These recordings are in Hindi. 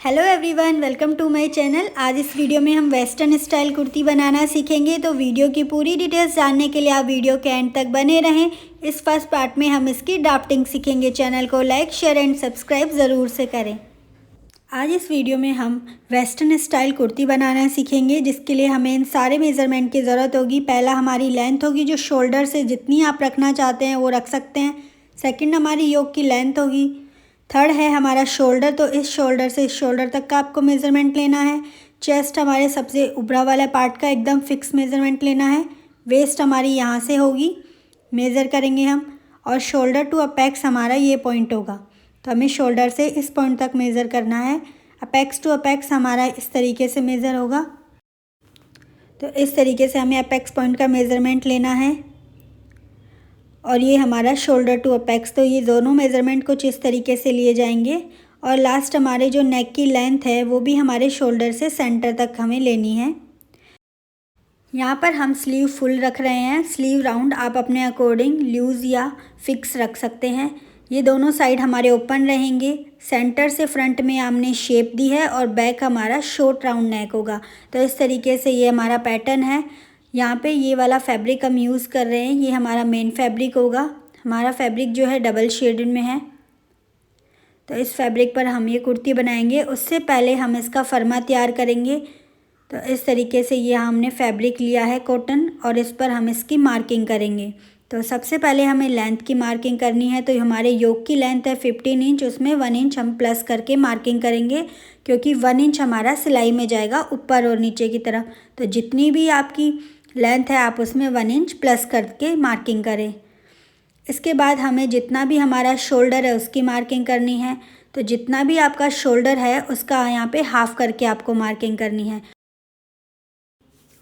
Hello everyone, welcome to my channel. आज इस वीडियो में हम वेस्टर्न स्टाइल कुर्ती बनाना सीखेंगे। तो वीडियो की पूरी डिटेल्स जानने के लिए आप वीडियो के एंड तक बने रहें। इस फर्स्ट पार्ट में हम इसकी ड्राफ्टिंग सीखेंगे। चैनल को लाइक, शेयर एंड सब्सक्राइब ज़रूर से करें। आज इस वीडियो में हम वेस्टर्न स्टाइल कुर्ती बनाना सीखेंगे, जिसके लिए हमें इन सारे मेज़रमेंट की ज़रूरत होगी। पहला हमारी लेंथ होगी, जो शोल्डर से जितनी आप रखना चाहते हैं वो रख सकते हैं। सेकंड हमारी योक की लेंथ होगी। थर्ड है हमारा शोल्डर, तो इस शोल्डर से इस शोल्डर तक का आपको मेज़रमेंट लेना है। चेस्ट हमारे सबसे ऊपरा वाला पार्ट का एकदम फिक्स मेज़रमेंट लेना है। वेस्ट हमारी यहाँ से होगी, मेज़र करेंगे हम। और शोल्डर टू अपेक्स हमारा ये पॉइंट होगा, तो हमें शोल्डर से इस पॉइंट तक मेज़र करना है। अपेक्स टू अपेक्स हमारा इस तरीके से मेज़र होगा। तो इस तरीके से हमें अपेक्स पॉइंट का मेज़रमेंट लेना है। और ये हमारा शोल्डर टू अपेक्स, तो ये दोनों मेज़रमेंट कुछ इस तरीके से लिए जाएंगे। और लास्ट हमारे जो नेक की लेंथ है वो भी हमारे शोल्डर से सेंटर तक हमें लेनी है। यहाँ पर हम स्लीव फुल रख रहे हैं। स्लीव राउंड आप अपने अकॉर्डिंग लूज़ या फिक्स रख सकते हैं। ये दोनों साइड हमारे ओपन रहेंगे। सेंटर से फ्रंट में हमने शेप दी है और बैक हमारा शॉर्ट राउंड नेक होगा। तो इस तरीके से ये हमारा पैटर्न है। यहाँ पे ये वाला फैब्रिक हम यूज़ कर रहे हैं, ये हमारा मेन फैब्रिक होगा। हमारा फैब्रिक जो है डबल शेडेड में है। तो इस फैब्रिक पर हम ये कुर्ती बनाएंगे। उससे पहले हम इसका फर्मा तैयार करेंगे। तो इस तरीके से ये हमने फैब्रिक लिया है कॉटन, और इस पर हम इसकी मार्किंग करेंगे। तो सबसे पहले हमें लेंथ की मार्किंग करनी है। तो हमारे योक की लेंथ है 15 इंच, उसमें 1 इंच हम प्लस करके मार्किंग करेंगे, क्योंकि 1 इंच हमारा सिलाई में जाएगा ऊपर और नीचे की तरफ। तो जितनी भी आपकी लेंथ है आप उसमें 1 इंच प्लस करके मार्किंग करें। इसके बाद हमें जितना भी हमारा शोल्डर है उसकी मार्किंग करनी है। तो जितना भी आपका शोल्डर है उसका यहाँ पे हाफ़ करके आपको मार्किंग करनी है।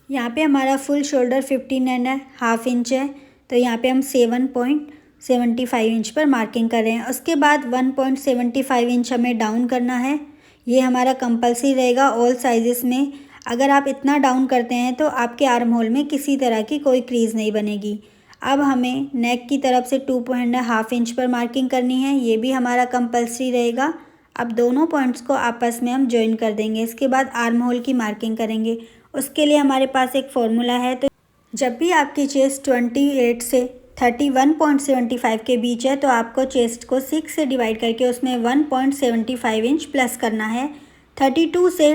यहाँ पे हमारा फुल शोल्डर 15.5 इंच है, तो यहाँ पे हम 7.75 इंच पर मार्किंग कर रहे हैं। उसके बाद 1.75 इंच हमें डाउन करना है। ये हमारा कंपल्सरी रहेगा ऑल साइज़ेस में। अगर आप इतना डाउन करते हैं तो आपके आर्म होल में किसी तरह की कोई क्रीज़ नहीं बनेगी। अब हमें नेक की तरफ से 2.5 इंच पर मार्किंग करनी है, ये भी हमारा कंपल्सरी रहेगा। अब दोनों पॉइंट्स को आपस में हम जॉइन कर देंगे। इसके बाद आर्म होल की मार्किंग करेंगे। उसके लिए हमारे पास एक फॉर्मूला है। तो जब भी आपकी चेस्ट 28 से 31.75 के बीच है, तो आपको चेस्ट को 6 से डिवाइड करके उसमें 1.75 इंच प्लस करना है। 32 से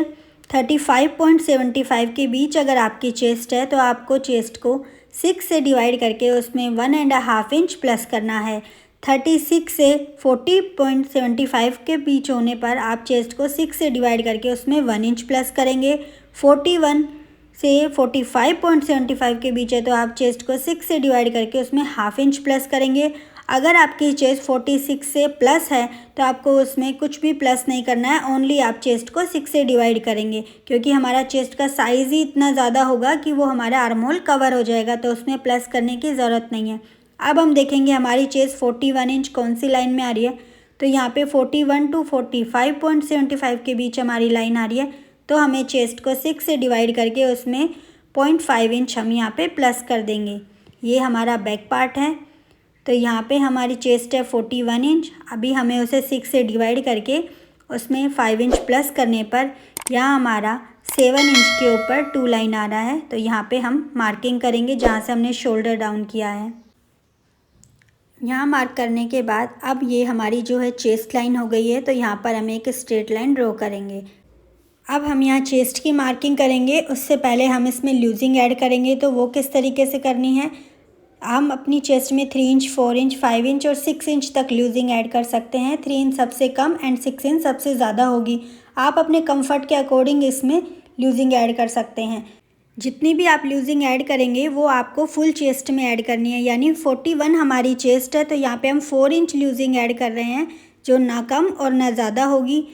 35.75 के बीच अगर आपकी चेस्ट है, तो आपको चेस्ट को 6 से डिवाइड करके उसमें 1.5 इंच प्लस करना है। 36 से 40.75 के बीच होने पर आप चेस्ट को 6 से डिवाइड करके उसमें 1 इंच प्लस करेंगे। 41 से 45.75 के बीच है, तो आप चेस्ट को 6 से डिवाइड करके उसमें हाफ इंच प्लस करेंगे। अगर आपकी चेस्ट 46 से प्लस है, तो आपको उसमें कुछ भी प्लस नहीं करना है, ओनली आप चेस्ट को 6 से डिवाइड करेंगे, क्योंकि हमारा चेस्ट का साइज़ ही इतना ज़्यादा होगा कि वो हमारा आर्म होल कवर हो जाएगा, तो उसमें प्लस करने की ज़रूरत नहीं है। अब हम देखेंगे हमारी चेस्ट 41 इंच कौन सी लाइन में आ रही है। तो यहाँ पे 41 टू 45.75 के बीच हमारी लाइन आ रही है, तो हमें चेस्ट को 6 से डिवाइड करके उसमें 0.5 इंच हम यहाँ पे प्लस कर देंगे। ये हमारा बैक पार्ट है। तो यहाँ पे हमारी चेस्ट है 41 इंच। अभी हमें उसे 6 से डिवाइड करके उसमें 5 इंच प्लस करने पर यहाँ हमारा 7 इंच के ऊपर 2 लाइन आ रहा है। तो यहाँ पे हम मार्किंग करेंगे जहाँ से हमने शोल्डर डाउन किया है। यहाँ मार्क करने के बाद अब ये हमारी जो है चेस्ट लाइन हो गई है, तो यहाँ पर हम एक स्ट्रेट लाइन ड्रॉ करेंगे। अब हम यहाँ चेस्ट की मार्किंग करेंगे। उससे पहले हम इसमें लूजिंग ऐड करेंगे। तो वो किस तरीके से करनी है, हम अपनी चेस्ट में 3 इंच, 4 इंच, 5 इंच और 6 इंच तक लूजिंग ऐड कर सकते हैं। 3 इंच सबसे कम एंड 6 इंच सबसे ज़्यादा होगी। आप अपने कंफर्ट के अकॉर्डिंग इसमें लूजिंग ऐड कर सकते हैं। जितनी भी आप लूजिंग ऐड करेंगे वो आपको फुल चेस्ट में ऐड करनी है। यानी 41 हमारी चेस्ट है, तो यहाँ पे हम 4 इंच लूजिंग ऐड कर रहे हैं, जो ना कम और ना ज़्यादा होगी।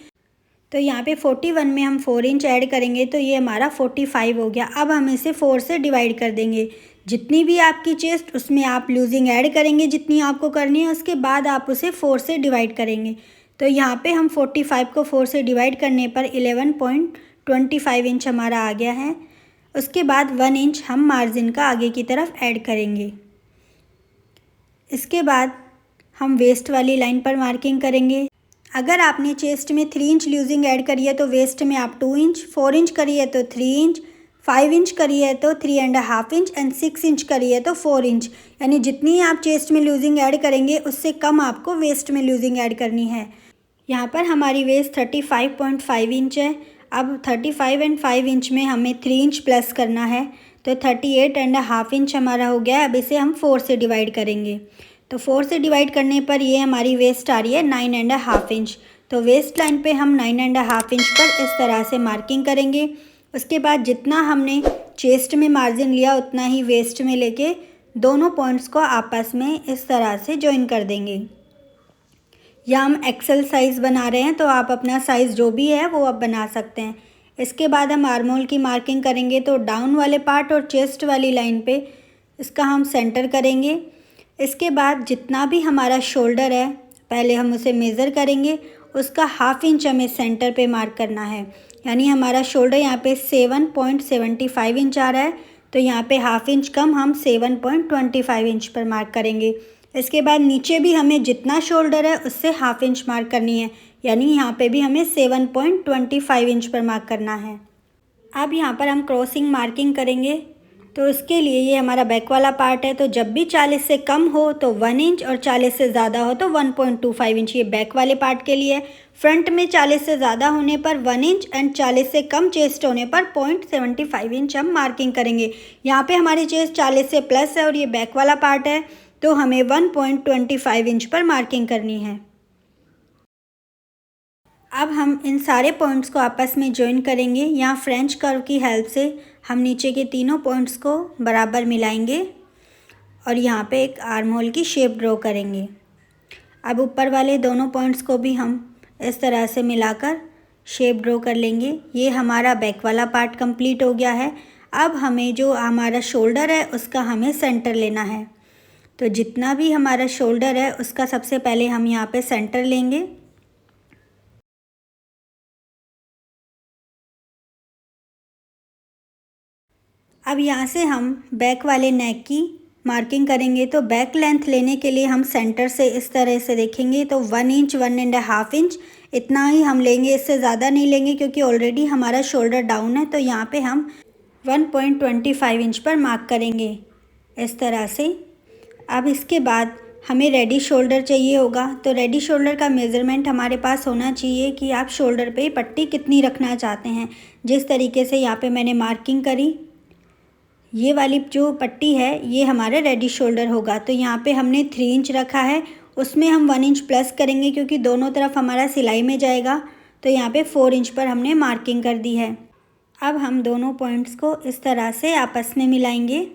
तो यहाँ पे 41 में हम 4 इंच ऐड करेंगे, तो ये हमारा 45 हो गया। अब हम इसे 4 से डिवाइड कर देंगे। जितनी भी आपकी चेस्ट उसमें आप लूजिंग ऐड करेंगे जितनी आपको करनी है, उसके बाद आप उसे 4 से डिवाइड करेंगे। तो यहाँ पे हम 45 को 4 से डिवाइड करने पर 11.25 इंच हमारा आ गया है। उसके बाद 1 इंच हम मार्जिन का आगे की तरफ ऐड करेंगे। इसके बाद हम वेस्ट वाली लाइन पर मार्किंग करेंगे। अगर आपने चेस्ट में 3 इंच लूजिंग ऐड करी है तो वेस्ट में आप 2 इंच, 4 इंच करी है तो 3 इंच, 5 इंच करी है तो 3.5 इंच एंड 6 इंच करी है तो 4 इंच, यानी जितनी आप चेस्ट में लूजिंग ऐड करेंगे उससे कम आपको वेस्ट में लूजिंग ऐड करनी है। यहाँ पर हमारी वेस्ट 35.5 इंच है। अब 35 एंड 5 इंच में हमें 3 इंच प्लस करना है, तो 38.5 इंच हमारा हो गया है। अब इसे हम 4 से डिवाइड करेंगे, तो 4 से डिवाइड करने पर ये हमारी वेस्ट आ रही है 9.5 इंच। तो वेस्ट लाइन पे हम 9.5 इंच पर इस तरह से मार्किंग करेंगे। उसके बाद जितना हमने चेस्ट में मार्जिन लिया उतना ही वेस्ट में लेके दोनों पॉइंट्स को आपस में इस तरह से जॉइन कर देंगे। या हम एक्सेल साइज़ बना रहे हैं तो आप अपना साइज़ जो भी है वो आप बना सकते हैं। इसके बाद हम आर्म होल की मार्किंग करेंगे, तो डाउन वाले पार्ट और चेस्ट वाली लाइन पे इसका हम सेंटर करेंगे। इसके बाद जितना भी हमारा शोल्डर है पहले हम उसे मेज़र करेंगे, उसका हाफ इंच हमें सेंटर पे मार्क करना है। यानी हमारा शोल्डर यहाँ पे 7.75 इंच आ रहा है, तो यहाँ पे हाफ इंच कम हम 7.25 इंच पर मार्क करेंगे। इसके बाद नीचे भी हमें जितना शोल्डर है उससे हाफ इंच मार्क करनी है, यानी यहाँ पे भी हमें 7.25 इंच पर मार्क करना है। अब यहाँ पर हम क्रॉसिंग मार्किंग करेंगे, तो इसके लिए ये हमारा बैक वाला पार्ट है, तो जब भी 40 से कम हो तो 1 इंच और 40 से ज़्यादा हो तो 1.25 इंच, ये बैक वाले पार्ट के लिए। फ्रंट में 40 से ज़्यादा होने पर 1 इंच एंड 40 से कम चेस्ट होने पर 0.75 इंच हम मार्किंग करेंगे। यहाँ पे हमारी चेस्ट 40 से प्लस है और ये बैक वाला पार्ट है, तो हमें 1.25 इंच पर मार्किंग करनी है। अब हम इन सारे पॉइंट्स को आपस में जॉइन करेंगे। यहाँ फ्रेंच कर्व की हेल्प से हम नीचे के तीनों पॉइंट्स को बराबर मिलाएंगे और यहाँ पे एक आर्म होल की शेप ड्रॉ करेंगे। अब ऊपर वाले दोनों पॉइंट्स को भी हम इस तरह से मिलाकर शेप ड्रॉ कर लेंगे। ये हमारा बैक वाला पार्ट कंप्लीट हो गया है। अब हमें जो हमारा शोल्डर है उसका हमें सेंटर लेना है, तो जितना भी हमारा शोल्डर है उसका सबसे पहले हम यहाँ पे सेंटर लेंगे। अब यहाँ से हम बैक वाले नेक की मार्किंग करेंगे, तो बैक लेंथ लेने के लिए हम सेंटर से इस तरह से देखेंगे, तो 1 इंच 1.5 इंच इतना ही हम लेंगे, इससे ज़्यादा नहीं लेंगे क्योंकि ऑलरेडी हमारा शोल्डर डाउन है। तो यहाँ पे हम 1.25 इंच पर मार्क करेंगे इस तरह से। अब इसके बाद हमें रेडी शोल्डर चाहिए होगा, तो रेडी शोल्डर का मेज़रमेंट हमारे पास होना चाहिए कि आप शोल्डर पे पट्टी कितनी रखना चाहते हैं। जिस तरीके से यहाँ पे मैंने मार्किंग करी, ये वाली जो पट्टी है ये हमारा रेडी शोल्डर होगा। तो यहाँ पे हमने 3 इंच रखा है, उसमें हम 1 इंच प्लस करेंगे क्योंकि दोनों तरफ हमारा सिलाई में जाएगा, तो यहाँ पे 4 इंच पर हमने मार्किंग कर दी है। अब हम दोनों पॉइंट्स को इस तरह से आपस में मिलाएंगे।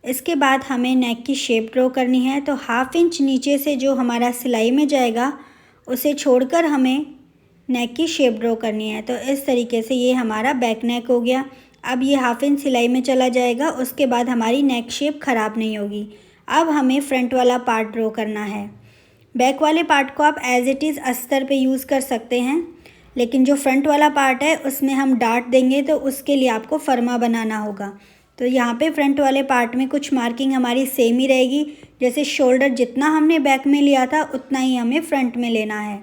इसके बाद हमें नेक की शेप ड्रॉ करनी है, तो हाफ इंच नीचे से जो हमारा सिलाई में जाएगा उसे छोड़कर हमें नेक की शेप ड्रॉ करनी है। तो इस तरीके से ये हमारा बैक नेक हो गया। अब ये हाफ इंच सिलाई में चला जाएगा, उसके बाद हमारी नेक शेप ख़राब नहीं होगी। अब हमें फ्रंट वाला पार्ट ड्रॉ करना है। बैक वाले पार्ट को आप एज इट इज़ अस्तर पे यूज़ कर सकते हैं, लेकिन जो फ्रंट वाला पार्ट है उसमें हम डार्ट देंगे, तो उसके लिए आपको फर्मा बनाना होगा। तो यहाँ पे फ्रंट वाले पार्ट में कुछ मार्किंग हमारी सेम ही रहेगी, जैसे शोल्डर जितना हमने बैक में लिया था उतना ही हमें फ्रंट में लेना है।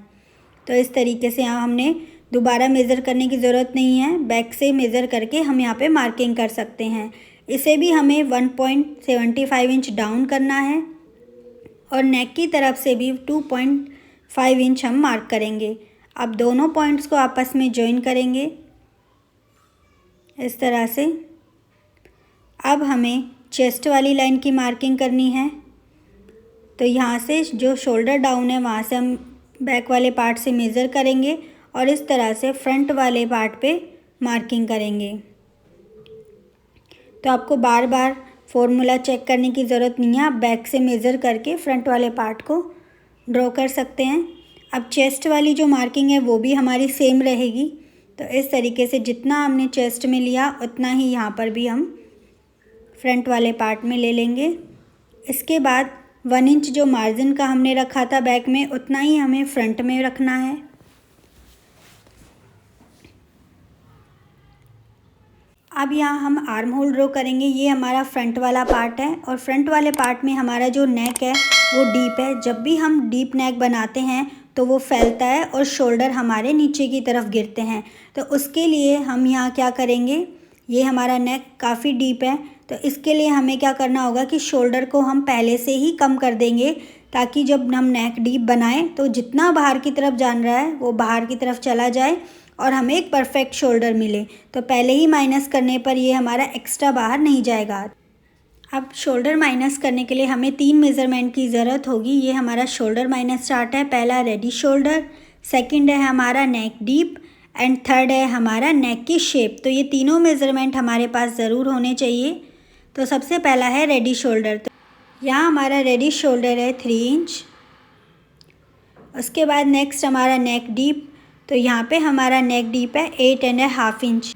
तो इस तरीके से यहाँ हमने दोबारा मेज़र करने की ज़रूरत नहीं है, बैक से मेज़र करके हम यहाँ पे मार्किंग कर सकते हैं। इसे भी हमें 1.75 इंच डाउन करना है और नेक की तरफ से भी 2.5 इंच हम मार्क करेंगे। अब दोनों पॉइंट्स को आपस में जॉइन करेंगे इस तरह से। अब हमें चेस्ट वाली लाइन की मार्किंग करनी है, तो यहाँ से जो शोल्डर डाउन है वहाँ से हम बैक वाले पार्ट से मेज़र करेंगे और इस तरह से फ्रंट वाले पार्ट पे मार्किंग करेंगे। तो आपको बार बार फॉर्मूला चेक करने की ज़रूरत नहीं है, आप बैक से मेज़र करके फ्रंट वाले पार्ट को ड्रॉ कर सकते हैं। अब चेस्ट वाली जो मार्किंग है वो भी हमारी सेम रहेगी, तो इस तरीके से जितना हमने चेस्ट में लिया उतना ही यहाँ पर भी हम फ्रंट वाले पार्ट में ले लेंगे। इसके बाद 1 इंच जो मार्जिन का हमने रखा था बैक में उतना ही हमें फ्रंट में रखना है। अब यहाँ हम आर्म होल ड्रॉ करेंगे। ये हमारा फ्रंट वाला पार्ट है और फ्रंट वाले पार्ट में हमारा जो नेक है वो डीप है। जब भी हम डीप नेक बनाते हैं तो वो फैलता है और शोल्डर हमारे नीचे की तरफ गिरते हैं। तो उसके लिए हम यहाँ क्या करेंगे, ये हमारा नेक काफ़ी डीप है, तो इसके लिए हमें क्या करना होगा कि शोल्डर को हम पहले से ही कम कर देंगे, ताकि जब हम नेक डीप बनाएं तो जितना बाहर की तरफ जान रहा है वो बाहर की तरफ चला जाए और हमें एक परफेक्ट शोल्डर मिले। तो पहले ही माइनस करने पर ये हमारा एक्स्ट्रा बाहर नहीं जाएगा। अब शोल्डर माइनस करने के लिए हमें 3 मेज़रमेंट की ज़रूरत होगी। ये हमारा शोल्डर माइनस चार्ट है। पहला रेडी शोल्डर, सेकंड है हमारा नेक डीप एंड थर्ड है हमारा नेक की शेप। तो ये तीनों मेज़रमेंट हमारे पास ज़रूर होने चाहिए। तो सबसे पहला है रेडी शोल्डर। तो यहाँ हमारा रेडी शोल्डर है 3 इंच। उसके बाद नेक्स्ट हमारा नेक डीप, तो यहाँ पे हमारा नेक डीप है 8.5 इंच।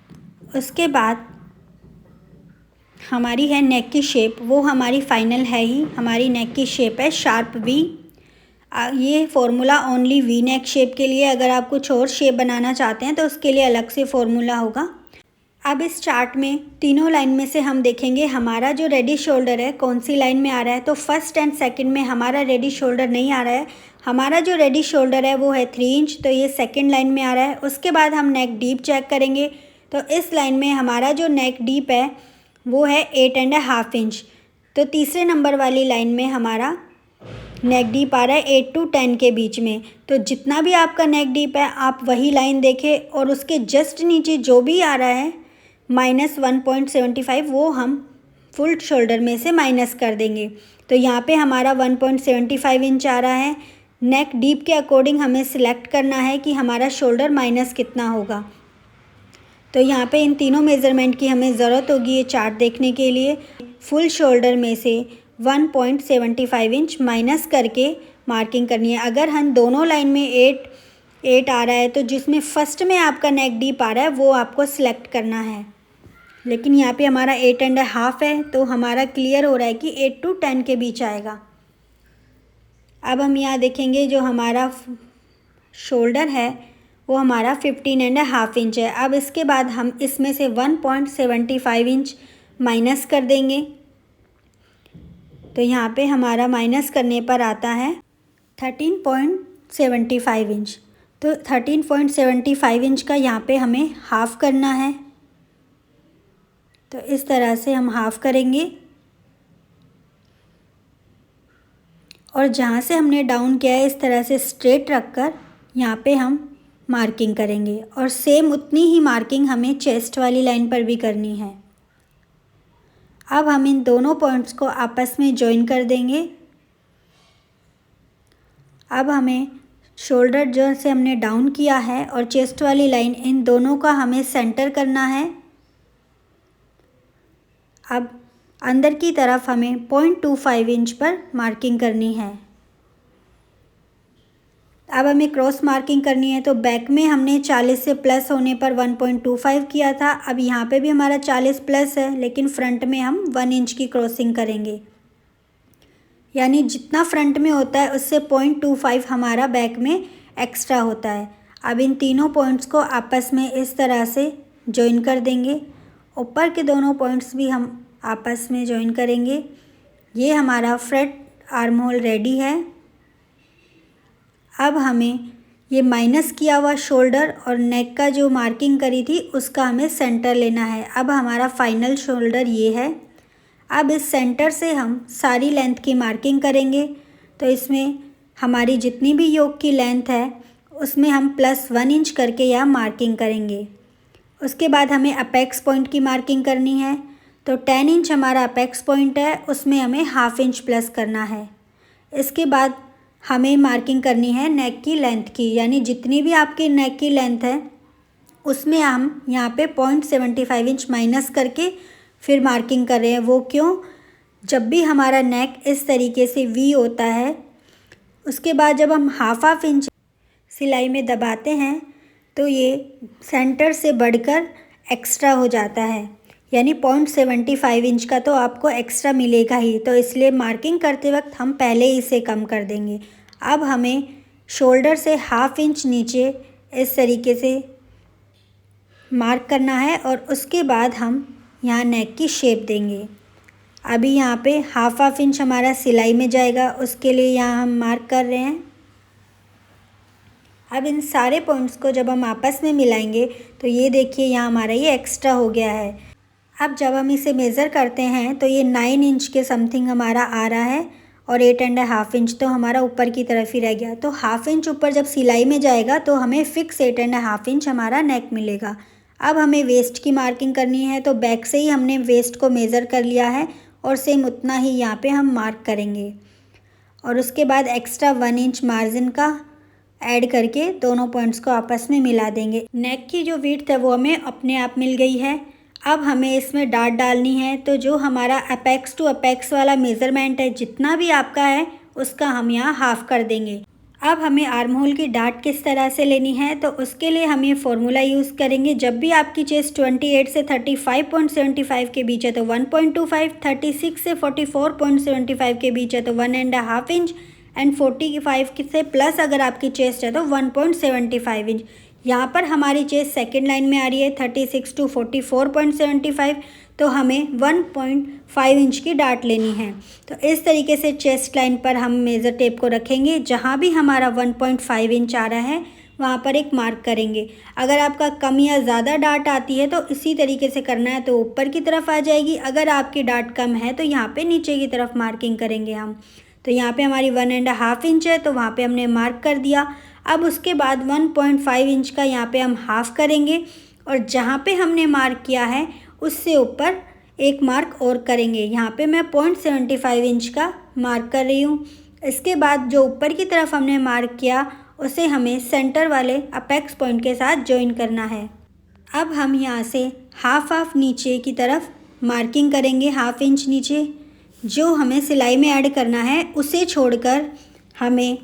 उसके बाद हमारी है नेक की शेप, वो हमारी फाइनल है ही। हमारी नेक की शेप है शार्प वी। ये formula only V neck shape के लिए, अगर आप कुछ और शेप बनाना चाहते हैं तो उसके लिए अलग से फॉर्मूला होगा। अब इस चार्ट में तीनों लाइन में से हम देखेंगे हमारा जो रेडी शोल्डर है कौन सी लाइन में आ रहा है। तो फर्स्ट एंड सेकंड में हमारा रेडी शोल्डर नहीं आ रहा है। हमारा जो रेडी शोल्डर है वो है 3 इंच, तो ये सेकंड लाइन में आ रहा है। उसके बाद हम नेक डीप चेक करेंगे, तो इस लाइन में हमारा जो नेक डीप है वो है 8.5 इंच। तो तीसरे नंबर वाली लाइन में हमारा नेक डीप आ रहा है 8 to 10 के बीच में। तो जितना भी आपका नेक डीप है आप वही लाइन देखें और उसके जस्ट नीचे जो भी आ रहा है -1.75 वो हम फुल शोल्डर में से माइनस कर देंगे। तो यहाँ पे हमारा 1.75 इंच आ रहा है। नेक डीप के अकॉर्डिंग हमें सिलेक्ट करना है कि हमारा शोल्डर माइनस कितना होगा। तो यहाँ पे इन तीनों मेज़रमेंट की हमें ज़रूरत होगी ये चार्ट देखने के लिए। फुल शोल्डर में से 1.75 इंच माइनस करके मार्किंग करनी है। अगर हम दोनों लाइन में 8 आ रहा है तो जिसमें फर्स्ट में आपका नेक डीप आ रहा है वो आपको सिलेक्ट करना है, लेकिन यहाँ पे हमारा 8.5 है तो हमारा क्लियर हो रहा है कि 8 to 10 के बीच आएगा। अब हम यहाँ देखेंगे जो हमारा शोल्डर है वो हमारा 15.5 इंच है। अब इसके बाद हम इसमें से 1.75 इंच माइनस कर देंगे। तो यहाँ पे हमारा माइनस करने पर आता है 13.75 इंच। तो 13.75 इंच का यहाँ पे हमें हाफ़ करना है। तो इस तरह से हम हाफ़ करेंगे और जहाँ से हमने डाउन किया है इस तरह से स्ट्रेट रखकर यहाँ पे हम मार्किंग करेंगे और सेम उतनी ही मार्किंग हमें चेस्ट वाली लाइन पर भी करनी है। अब हम इन दोनों पॉइंट्स को आपस में जॉइन कर देंगे। अब हमें शोल्डर जो से हमने डाउन किया है और चेस्ट वाली लाइन, इन दोनों का हमें सेंटर करना है। अब अंदर की तरफ हमें 0.25 इंच पर मार्किंग करनी है। अब हमें क्रॉस मार्किंग करनी है। तो बैक में हमने 40 से प्लस होने पर 1.25 किया था। अब यहाँ पे भी हमारा 40 प्लस है, लेकिन फ्रंट में हम 1 इंच की क्रॉसिंग करेंगे, यानी जितना फ्रंट में होता है उससे 0.25 हमारा बैक में एक्स्ट्रा होता है। अब इन तीनों पॉइंट्स को आपस में इस तरह से जॉइन कर देंगे। ऊपर के दोनों पॉइंट्स भी हम आपस में जॉइन करेंगे। ये हमारा फ्रंट आर्म होल रेडी है। अब हमें ये माइनस किया हुआ शोल्डर और नेक का जो मार्किंग करी थी उसका हमें सेंटर लेना है। अब हमारा फाइनल शोल्डर ये है। अब इस सेंटर से हम सारी लेंथ की मार्किंग करेंगे। तो इसमें हमारी जितनी भी योक की लेंथ है उसमें हम +1 इंच करके यहाँ मार्किंग करेंगे। उसके बाद हमें अपेक्स पॉइंट की मार्किंग करनी है। तो 10 इंच हमारा अपेक्स पॉइंट है, उसमें हमें ½ इंच प्लस करना है। इसके बाद हमें मार्किंग करनी है नेक की लेंथ की, यानी जितनी भी आपकी नेक की लेंथ है उसमें हम यहाँ पे 0.75 इंच माइनस करके फिर मार्किंग कर रहे हैं। वो क्यों? जब भी हमारा नेक इस तरीके से वी होता है उसके बाद जब हम ½ इंच सिलाई में दबाते हैं तो ये सेंटर से बढ़कर एक्स्ट्रा हो जाता है, यानी 0.75 इंच का तो आपको एक्स्ट्रा मिलेगा ही। तो इसलिए मार्किंग करते वक्त हम पहले ही इसे कम कर देंगे। अब हमें शोल्डर से ½ इंच नीचे इस तरीके से मार्क करना है और उसके बाद हम यहाँ नेक की शेप देंगे। अभी यहाँ पे ½ इंच हमारा सिलाई में जाएगा, उसके लिए यहाँ हम मार्क कर रहे हैं। अब इन सारे पॉइंट्स को जब हम आपस में मिलाएंगे तो ये देखिए यहाँ हमारा ये एक्स्ट्रा हो गया है। अब जब हम इसे मेज़र करते हैं तो ये 9 इंच के समथिंग हमारा आ रहा है और 8.5 इंच तो हमारा ऊपर की तरफ ही रह गया। तो हाफ इंच ऊपर जब सिलाई में जाएगा तो हमें फिक्स 8.5 इंच हमारा नेक मिलेगा। अब हमें वेस्ट की मार्किंग करनी है, तो बैक से ही हमने वेस्ट को मेज़र कर लिया है और सेम उतना ही यहाँ पे हम मार्क करेंगे और उसके बाद एक्स्ट्रा 1 इंच मार्जिन का ऐड करके दोनों पॉइंट्स को आपस में मिला देंगे। नेक की जो विड्थ है वो हमें अपने आप मिल गई है। अब हमें इसमें डाट डालनी है, तो जो हमारा अपेक्स टू अपेक्स वाला मेज़रमेंट है जितना भी आपका है उसका हम यहाँ हाफ़ कर देंगे। अब हमें आर्म होल की डाट किस तरह से लेनी है, तो उसके लिए हम ये फॉर्मूला यूज़ करेंगे। जब भी आपकी चेस्ट 28 से 35.75 के बीच है तो 1.25, 36 से 44.75 के बीच है तो 1.5 इंच एंड 45 से प्लस अगर आपकी चेस्ट है तो 1.75 इंच। यहाँ पर हमारी चेस्ट सेकेंड लाइन में आ रही है 36 टू 44.75, तो हमें 1.5 इंच की डाट लेनी है। तो इस तरीके से चेस्ट लाइन पर हम मेज़र टेप को रखेंगे। जहाँ भी हमारा 1.5 इंच आ रहा है वहाँ पर एक मार्क करेंगे। अगर आपका कम या ज़्यादा डाट आती है तो इसी तरीके से करना है, तो ऊपर की तरफ आ जाएगी। अगर आपकी डाट कम है तो यहाँ पे नीचे की तरफ मार्किंग करेंगे हम। तो यहाँ पे हमारी 1.5 इंच है तो वहाँ पे हमने मार्क कर दिया। अब उसके बाद 1.5 इंच का यहाँ पे हम हाफ़ करेंगे और जहाँ पे हमने मार्क किया है उससे ऊपर एक मार्क और करेंगे। यहाँ पे मैं 0.75 इंच का मार्क कर रही हूँ। इसके बाद जो ऊपर की तरफ हमने मार्क किया उसे हमें सेंटर वाले अपेक्स पॉइंट के साथ जॉइन करना है। अब हम यहाँ से हाफ नीचे की तरफ मार्किंग करेंगे, हाफ इंच नीचे। जो हमें सिलाई में ऐड करना है उसे छोड़कर हमें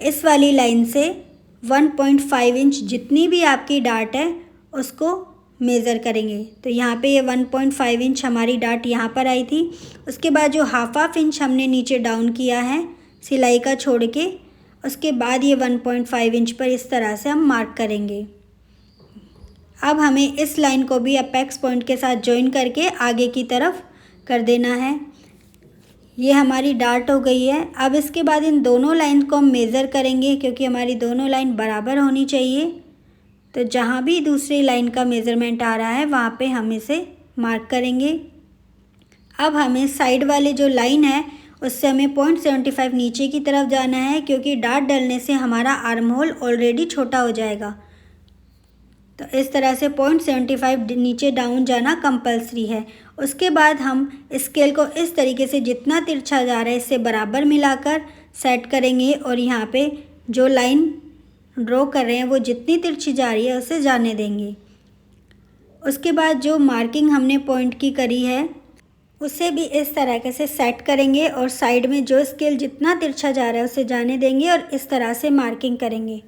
इस वाली लाइन से 1.5 इंच जितनी भी आपकी डाट है उसको मेज़र करेंगे। तो यहाँ पे ये 1.5 इंच हमारी डाट यहाँ पर आई थी। उसके बाद जो हाफ इंच हमने नीचे डाउन किया है सिलाई का छोड़ के, उसके बाद ये 1.5 इंच पर इस तरह से हम मार्क करेंगे। अब हमें इस लाइन को भी अपेक्स पॉइंट के साथ जॉइन करके आगे की तरफ कर देना है। ये हमारी डाट हो गई है। अब इसके बाद इन दोनों लाइन को हम मेज़र करेंगे क्योंकि हमारी दोनों लाइन बराबर होनी चाहिए। तो जहाँ भी दूसरी लाइन का मेज़रमेंट आ रहा है वहाँ पे हम इसे मार्क करेंगे। अब हमें साइड वाले जो लाइन है उससे हमें 0.75 नीचे की तरफ जाना है क्योंकि डाट डलने से हमारा आर्म होल ऑलरेडी छोटा हो जाएगा। तो इस तरह से 0.75 नीचे डाउन जाना कंपलसरी है। उसके बाद हम स्केल को इस तरीके से जितना तिरछा जा रहा है इससे बराबर मिलाकर सेट करेंगे और यहाँ पे जो लाइन ड्रॉ कर रहे हैं वो जितनी तिरछी जा रही है उसे जाने देंगे। उसके बाद जो मार्किंग हमने पॉइंट की करी है उसे भी इस तरीके से सेट करेंगे और साइड में जो स्केल जितना तिरछा जा रहा है उसे जाने देंगे और इस तरह से मार्किंग करेंगे।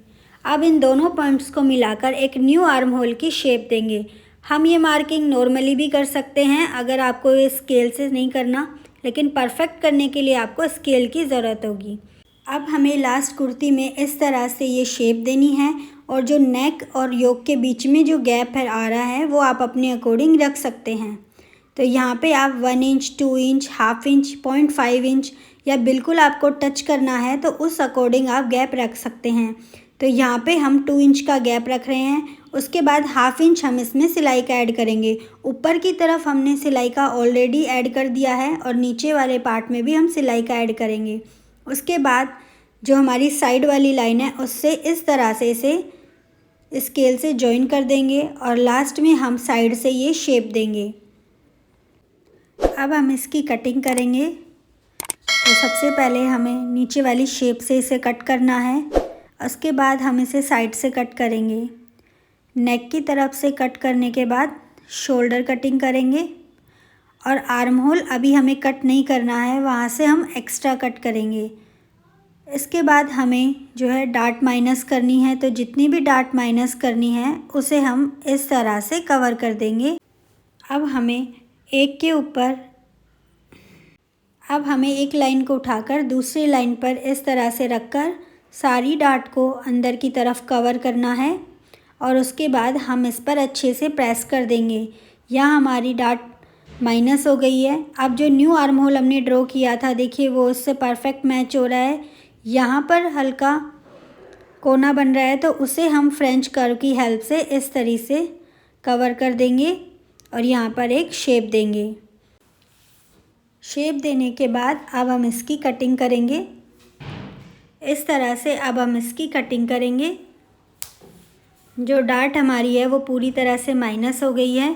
अब इन दोनों पॉइंट्स को मिलाकर एक न्यू आर्म होल की शेप देंगे। हम ये मार्किंग नॉर्मली भी कर सकते हैं अगर आपको ये स्केल से नहीं करना, लेकिन परफेक्ट करने के लिए आपको स्केल की ज़रूरत होगी। अब हमें लास्ट कुर्ती में इस तरह से ये शेप देनी है और जो नेक और योक के बीच में जो गैप है आ रहा है वो आप अपने अकॉर्डिंग रख सकते हैं। तो यहाँ पे आप 1 inch, 2 inch, half inch, 0.5 inch या बिल्कुल आपको टच करना है तो उस अकॉर्डिंग आप गैप रख सकते हैं। तो यहाँ पे हम 2 इंच का गैप रख रहे हैं। उसके बाद हाफ इंच हम इसमें सिलाई का ऐड करेंगे। ऊपर की तरफ हमने सिलाई का ऑलरेडी ऐड कर दिया है और नीचे वाले पार्ट में भी हम सिलाई का ऐड करेंगे। उसके बाद जो हमारी साइड वाली लाइन है उससे इस तरह से इसे स्केल से जॉइन कर देंगे और लास्ट में हम साइड से ये शेप देंगे। अब हम इसकी कटिंग करेंगे। तो सबसे पहले हमें नीचे वाली शेप से इसे कट करना है। उसके बाद हम इसे साइड से कट करेंगे। नेक की तरफ से कट करने के बाद शोल्डर कटिंग करेंगे और आर्म होल अभी हमें कट नहीं करना है, वहाँ से हम एक्स्ट्रा कट करेंगे। इसके बाद हमें जो है डाट माइनस करनी है, तो जितनी भी डाट माइनस करनी है उसे हम इस तरह से कवर कर देंगे। अब हमें एक लाइन को उठाकर दूसरी लाइन पर इस तरह से रखकर सारी डाट को अंदर की तरफ कवर करना है और उसके बाद हम इस पर अच्छे से प्रेस कर देंगे। यहाँ हमारी डाट माइनस हो गई है। अब जो न्यू आर्म होल हमने ड्रॉ किया था देखिए वो उससे परफेक्ट मैच हो रहा है। यहाँ पर हल्का कोना बन रहा है तो उसे हम फ्रेंच कर्व की हेल्प से इस तरीके से कवर कर देंगे और यहाँ पर एक शेप देंगे। शेप देने के बाद अब हम इसकी कटिंग करेंगे। इस तरह से अब हम इसकी कटिंग करेंगे। जो डार्ट हमारी है वो पूरी तरह से माइनस हो गई है,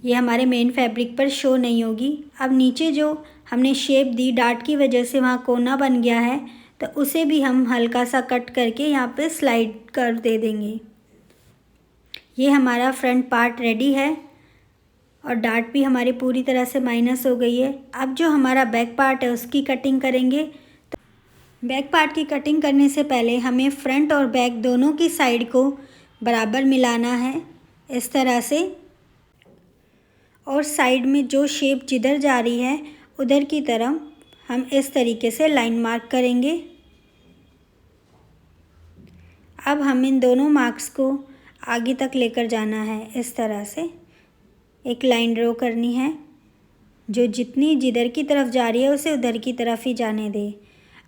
ये हमारे मेन फैब्रिक पर शो नहीं होगी। अब नीचे जो हमने शेप दी डार्ट की वजह से वहाँ कोना बन गया है, तो उसे भी हम हल्का सा कट करके यहाँ पे स्लाइड कर दे देंगे। ये हमारा फ्रंट पार्ट रेडी है और डार्ट भी हमारी पूरी तरह से माइनस हो गई है। अब जो हमारा बैक पार्ट है उसकी कटिंग करेंगे। तो बैक पार्ट की कटिंग करने से पहले हमें फ्रंट और बैक दोनों की साइड को बराबर मिलाना है इस तरह से, और साइड में जो शेप जिधर जा रही है उधर की तरफ हम इस तरीके से लाइन मार्क करेंगे। अब हम इन दोनों मार्क्स को आगे तक लेकर जाना है। इस तरह से एक लाइन ड्रॉ करनी है, जो जितनी जिधर की तरफ जा रही है उसे उधर की तरफ ही जाने दे।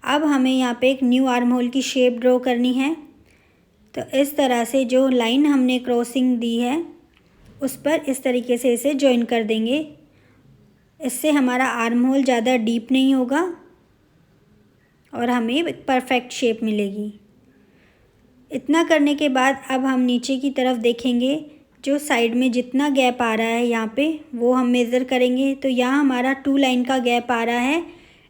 अब हमें यहाँ पे एक न्यू आर्म होल की शेप ड्रॉ करनी है। तो इस तरह से जो लाइन हमने क्रॉसिंग दी है उस पर इस तरीके से इसे जॉइन कर देंगे। इससे हमारा आर्म होल ज़्यादा डीप नहीं होगा और हमें एक परफेक्ट शेप मिलेगी। इतना करने के बाद अब हम नीचे की तरफ देखेंगे, जो साइड में जितना गैप आ रहा है यहाँ पे वो हम मेज़र करेंगे। तो यहाँ हमारा 2 लाइन का गैप आ रहा है,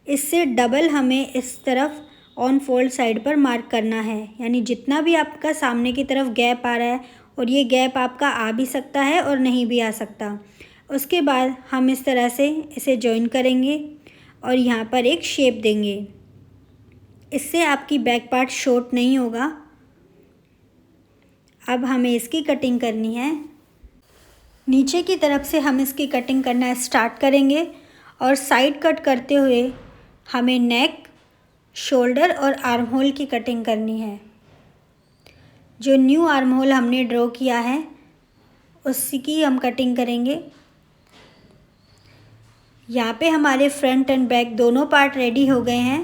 इससे डबल हमें इस तरफ ऑन फोल्ड साइड पर मार्क करना है। यानी जितना भी आपका सामने की तरफ गैप आ रहा है, और ये गैप आपका आ भी सकता है और नहीं भी आ सकता। उसके बाद हम इस तरह से इसे जॉइन करेंगे और यहाँ पर एक शेप देंगे। इससे आपकी बैक पार्ट शॉर्ट नहीं होगा। अब हमें इसकी कटिंग करनी है। नीचे की तरफ से हम इसकी कटिंग करना स्टार्ट करेंगे और साइड कट करते हुए हमें नेक, शोल्डर और आर्म होल की कटिंग करनी है। जो न्यू आर्म होल हमने ड्रॉ किया है उसकी हम कटिंग करेंगे। यहाँ पे हमारे फ्रंट एंड बैक दोनों पार्ट रेडी हो गए हैं।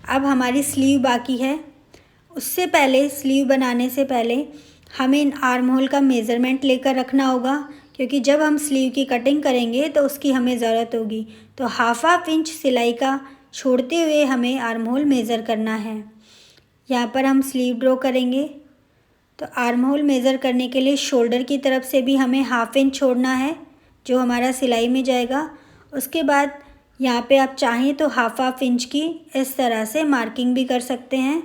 अब हमारी स्लीव बाकी है। उससे पहले, स्लीव बनाने से पहले हमें इन आर्म होल का मेज़रमेंट लेकर रखना होगा, क्योंकि जब हम स्लीव की कटिंग करेंगे तो उसकी हमें ज़रूरत होगी। तो हाफ इंच सिलाई का छोड़ते हुए हमें आर्म होल मेज़र करना है। यहाँ पर हम स्लीव ड्रॉ करेंगे। तो आर्म होल मेज़र करने के लिए शोल्डर की तरफ से भी हमें हाफ इंच छोड़ना है, जो हमारा सिलाई में जाएगा। उसके बाद यहाँ पे आप चाहें तो हाफ इंच की इस तरह से मार्किंग भी कर सकते हैं।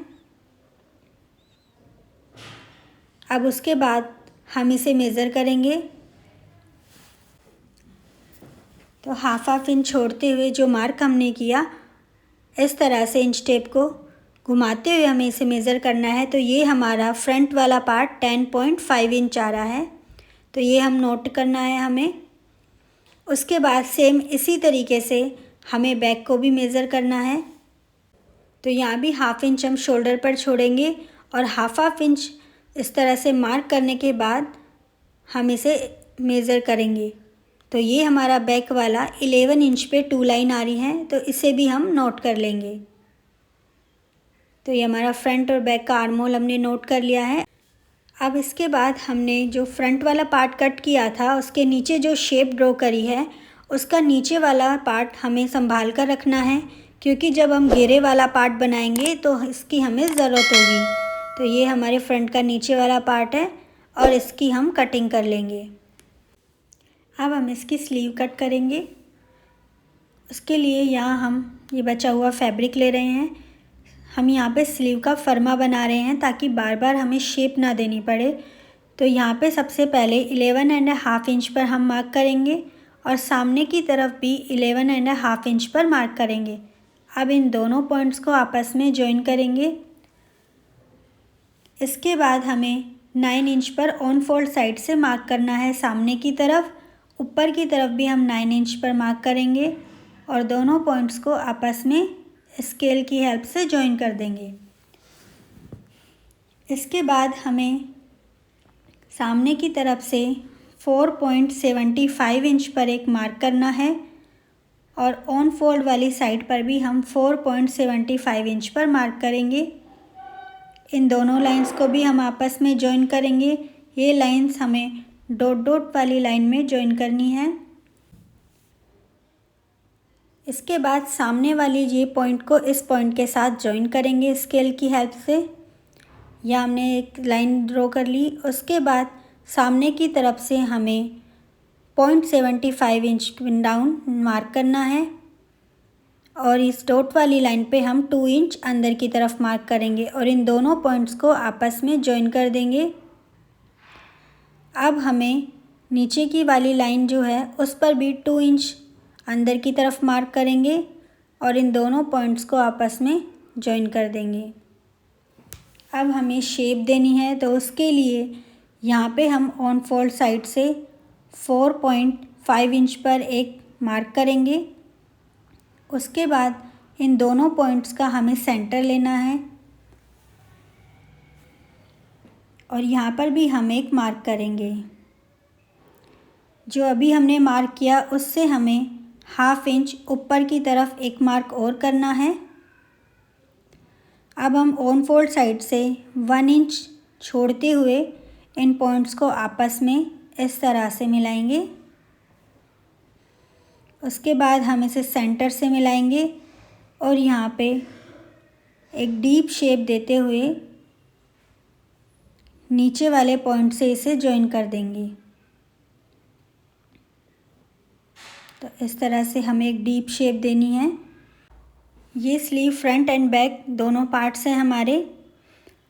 अब उसके बाद हम इसे मेज़र करेंगे। तो हाफ इंच छोड़ते हुए जो मार्क हमने किया, इस तरह से इंच टेप को घुमाते हुए हमें इसे मेज़र करना है। तो ये हमारा फ्रंट वाला पार्ट 10.5 इंच आ रहा है। तो ये हम नोट करना है हमें। उसके बाद सेम इसी तरीके से हमें बैक को भी मेज़र करना है। तो यहाँ भी हाफ इंच हम शोल्डर पर छोड़ेंगे और हाफ इंच इस तरह से मार्क करने के बाद हम इसे मेज़र करेंगे। तो ये हमारा बैक वाला 11 इंच पे 2 लाइन आ रही है, तो इसे भी हम नोट कर लेंगे। तो ये हमारा फ्रंट और बैक का आर्म होल हमने नोट कर लिया है। अब इसके बाद हमने जो फ्रंट वाला पार्ट कट किया था उसके नीचे जो शेप ड्रॉ करी है उसका नीचे वाला पार्ट हमें संभाल कर रखना है, क्योंकि जब हम घेरे वाला पार्ट बनाएंगे तो इसकी हमें ज़रूरत होगी। तो ये हमारे फ्रंट का नीचे वाला पार्ट है और इसकी हम कटिंग कर लेंगे। अब हम इसकी स्लीव कट करेंगे। उसके लिए यहाँ हम ये बचा हुआ फैब्रिक ले रहे हैं। हम यहाँ पे स्लीव का फरमा बना रहे हैं ताकि बार बार हमें शेप ना देनी पड़े। तो यहाँ पे सबसे पहले 11.5 इंच पर हम मार्क करेंगे और सामने की तरफ भी 11.5 इंच पर मार्क करेंगे। अब इन दोनों पॉइंट्स को आपस में जॉइन करेंगे। इसके बाद हमें 9 इंच पर ऑन फोल्ड साइड से मार्क करना है सामने की तरफ। ऊपर की तरफ भी हम 9 इंच पर मार्क करेंगे और दोनों पॉइंट्स को आपस में स्केल की हेल्प से जॉइन कर देंगे। इसके बाद हमें सामने की तरफ से 4.75 इंच पर एक मार्क करना है और ऑन फोल्ड वाली साइड पर भी हम 4.75 इंच पर मार्क करेंगे। इन दोनों लाइंस को भी हम आपस में जॉइन करेंगे। ये लाइंस हमें डॉट डॉट वाली लाइन में जॉइन करनी है। इसके बाद सामने वाली ये पॉइंट को इस पॉइंट के साथ जॉइन करेंगे स्केल की हेल्प से। या हमने एक लाइन ड्रॉ कर ली। उसके बाद सामने की तरफ से हमें 0.75 इंच डाउन मार्क करना है और इस डॉट वाली लाइन पे हम 2 इंच अंदर की तरफ मार्क करेंगे और इन दोनों पॉइंट्स को आपस में जॉइन कर देंगे। अब हमें नीचे की वाली लाइन जो है उस पर भी 2 इंच अंदर की तरफ मार्क करेंगे और इन दोनों पॉइंट्स को आपस में जॉइन कर देंगे। अब हमें शेप देनी है तो उसके लिए यहाँ पे हम ऑन फोल्ड साइड से 4.5 इंच पर एक मार्क करेंगे। उसके बाद इन दोनों पॉइंट्स का हमें सेंटर लेना है और यहाँ पर भी हम एक मार्क करेंगे। जो अभी हमने मार्क किया उससे हमें 1/2 इंच ऊपर की तरफ एक मार्क और करना है। अब हम ऑन फोल्ड साइड से 1 इंच छोड़ते हुए इन पॉइंट्स को आपस में इस तरह से मिलाएंगे। उसके बाद हम इसे सेंटर से मिलाएंगे और यहाँ पे एक डीप शेप देते हुए नीचे वाले पॉइंट से इसे जॉइन कर देंगे। तो इस तरह से हमें एक डीप शेप देनी है। ये स्लीव फ्रंट एंड बैक दोनों पार्ट्स हैं हमारे।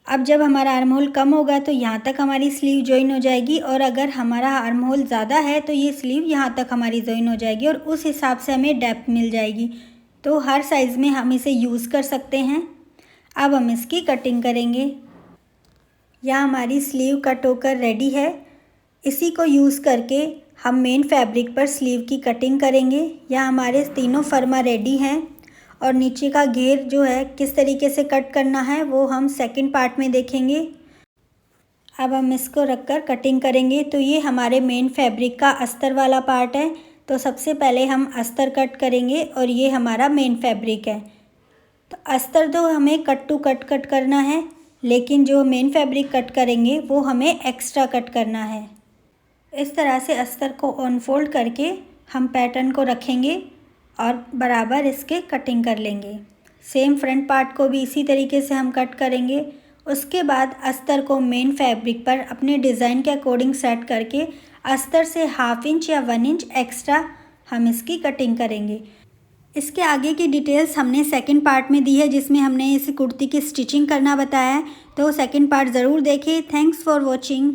अब जब हमारा आर्म होल कम होगा तो यहाँ तक हमारी स्लीव जॉइन हो जाएगी और अगर हमारा आर्म होल ज़्यादा है तो ये स्लीव यहाँ तक हमारी जॉइन हो जाएगी और उस हिसाब से हमें डेप्थ मिल जाएगी। तो हर साइज़ में हम इसे यूज़ कर सकते हैं। अब हम इसकी कटिंग करेंगे। यहाँ हमारी स्लीव कट होकर रेडी है। इसी को यूज़ करके हम मेन फैब्रिक पर स्लीव की कटिंग करेंगे। यहाँ हमारे तीनों फर्मा रेडी हैं और नीचे का घेर जो है किस तरीके से कट करना है वो हम सेकंड पार्ट में देखेंगे। अब हम इसको रखकर कटिंग करेंगे। तो ये हमारे मेन फैब्रिक का अस्तर वाला पार्ट है। तो सबसे पहले हम अस्तर कट करेंगे और ये हमारा मेन फैब्रिक है। तो अस्तर तो हमें कट टू कट करना है, लेकिन जो मेन फैब्रिक कट करेंगे वो हमें एक्स्ट्रा कट करना है। इस तरह से अस्तर को अनफोल्ड करके हम पैटर्न को रखेंगे और बराबर इसके कटिंग कर लेंगे। सेम फ्रंट पार्ट को भी इसी तरीके से हम कट करेंगे। उसके बाद अस्तर को मेन फैब्रिक पर अपने डिज़ाइन के अकॉर्डिंग सेट करके अस्तर से 1/2 इंच या 1 इंच एक्स्ट्रा हम इसकी कटिंग करेंगे। इसके आगे की डिटेल्स हमने सेकंड पार्ट में दी है जिसमें हमने इस कुर्ती की स्टिचिंग करना बताया है। तो सेकंड पार्ट ज़रूर देखें। Thanks for watching.